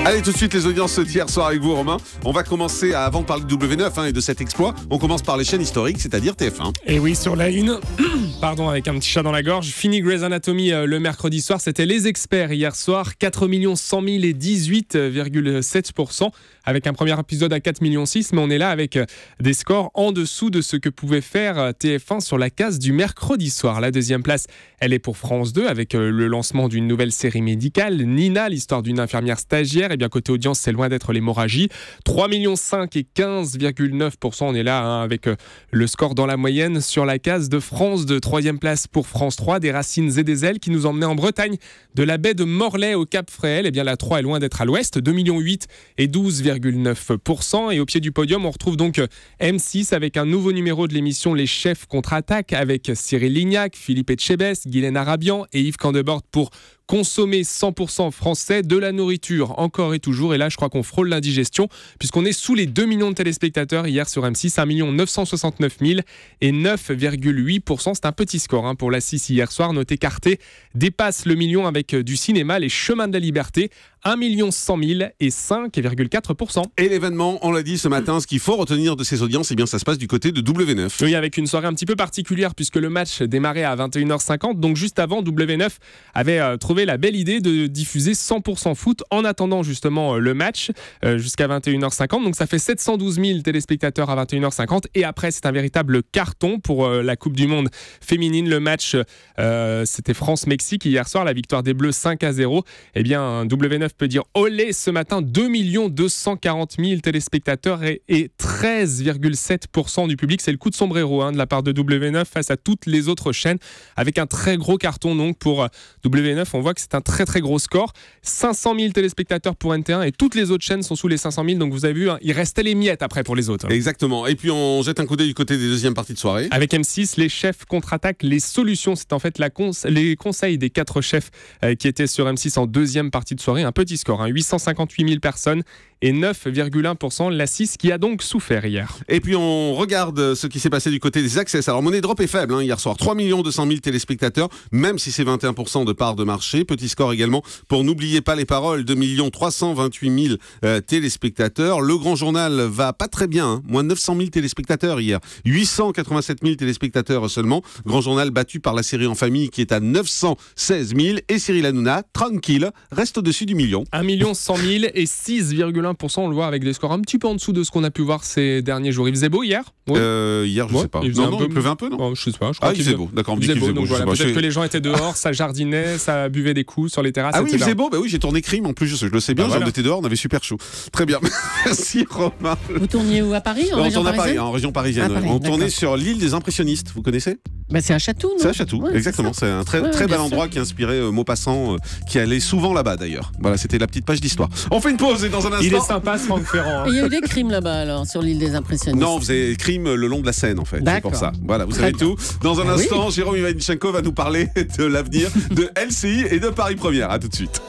Allez, tout de suite, les audiences d'hier soir avec vous, Romain. On va commencer, avant de parler de W9 et de cet exploit, on commence par les chaînes historiques, c'est-à-dire TF1. Et oui, sur la une, avec un petit chat dans la gorge, fini Grey's Anatomy le mercredi soir, c'était Les Experts hier soir, 4 100 000 et 18,7%, avec un premier épisode à 4 600 000, mais on est là avec des scores en dessous de ce que pouvait faire TF1 sur la case du mercredi soir. La deuxième place, elle est pour France 2, avec le lancement d'une nouvelle série médicale, Nina, l'histoire d'une infirmière stagiaire. Et bien côté audience, c'est loin d'être l'hémorragie. 3 500 000 et 15,9%. On est là avec le score dans la moyenne sur la case de France 2. Troisième place pour France 3, Des racines et des ailes, qui nous emmenait en Bretagne, de la baie de Morlaix au Cap Fréhel. Et bien la 3 est loin d'être à l'ouest, 2 800 000 et 12,9%. Et au pied du podium, on retrouve donc M6 avec un nouveau numéro de l'émission Les Chefs contre-attaque, avec Cyril Lignac, Philippe Etchebest, Guylaine Arabian et Yves Candebord pour consommer 100% français, de la nourriture encore et toujours. Et là, je crois qu'on frôle l'indigestion, puisqu'on est sous les 2 millions de téléspectateurs hier sur M6, 1 969 000 et 9,8%. C'est un petit score pour la 6 hier soir. Notez qu'Arte dépasse le million avec du cinéma, Les Chemins de la Liberté, 1 100 000 et 5,4%. Et l'événement, on l'a dit ce matin, ce qu'il faut retenir de ces audiences, eh bien, ça se passe du côté de W9. Oui, avec une soirée un petit peu particulière, puisque le match démarrait à 21h50. Donc juste avant, W9 avait trouvé la belle idée de diffuser 100% foot en attendant justement le match jusqu'à 21h50. Donc ça fait 712 000 téléspectateurs à 21h50. Et après, c'est un véritable carton pour la Coupe du Monde féminine. Le match, c'était France-Mexique hier soir, la victoire des Bleus 5-0. Eh bien, W9 peut dire olé ce matin, 2 240 000 téléspectateurs et 13,7% du public. C'est le coup de sombrero de la part de W9 face à toutes les autres chaînes, avec un très gros carton donc pour W9. On voit que c'est un très très gros score. 500 000 téléspectateurs pour NT1 et toutes les autres chaînes sont sous les 500 000. Donc vous avez vu, il restait les miettes après pour les autres. Exactement. Et puis on jette un coup d'œil du côté des deuxièmes parties de soirée. Avec M6, Les Chefs contre-attaque, les solutions. C'est en fait les conseils des 4 chefs qui étaient sur M6 en deuxième partie de soirée. Un petit score, 858 000 personnes et 9,1%. La 6 qui a donc souffert hier. Et puis on regarde ce qui s'est passé du côté des access. Alors Money Drop est faible hier soir. 3 200 000 téléspectateurs, même si c'est 21% de part de marché. Petit score également pour N'oubliez pas les paroles, 2 328 000 téléspectateurs. Le Grand Journal va pas très bien, moins de 900 000 téléspectateurs hier. 887 000 téléspectateurs seulement. Grand Journal battu par la série En Famille qui est à 916 000. Et Cyril Hanouna, tranquille, reste au-dessus du million. 1 100 000 et 6,1%. On le voit avec des scores un petit peu en dessous de ce qu'on a pu voir ces derniers jours. Il faisait beau hier? Oui. Hier, je sais pas. Il pleuvait un peu, non? Je sais pas. Il faisait beau. D'accord, on me dit qu'il faisait beau. Voilà, peut-être que les gens étaient dehors, ça jardinait, ça buvait des coups sur les terrasses. Ah oui, il faisait beau. Bah oui, j'ai tourné Crime en plus, je le sais bien. On était dehors, on avait super chaud. Très bien. Merci Romain. Vous tourniez où, à Paris? On tourne à Paris, en région parisienne. On tournait sur l'île des Impressionnistes. Vous connaissez? C'est à Chatou, non? C'est à Chatou, ouais, exactement. C'est un très bel endroit qui a inspiré Maupassant, qui allait souvent là-bas d'ailleurs. Voilà, c'était la petite page d'histoire. On fait une pause et dans un instant. Il est sympa ce Franck Ferrand. Il y a eu des crimes là-bas alors, sur l'île des Impressionnistes? Non, on faisait crime le long de la Seine en fait. C'est pour ça. Voilà, vous savez tout. Dans un instant, Jérôme Ivanichenko va nous parler de l'avenir de LCI et de Paris Première. À tout de suite.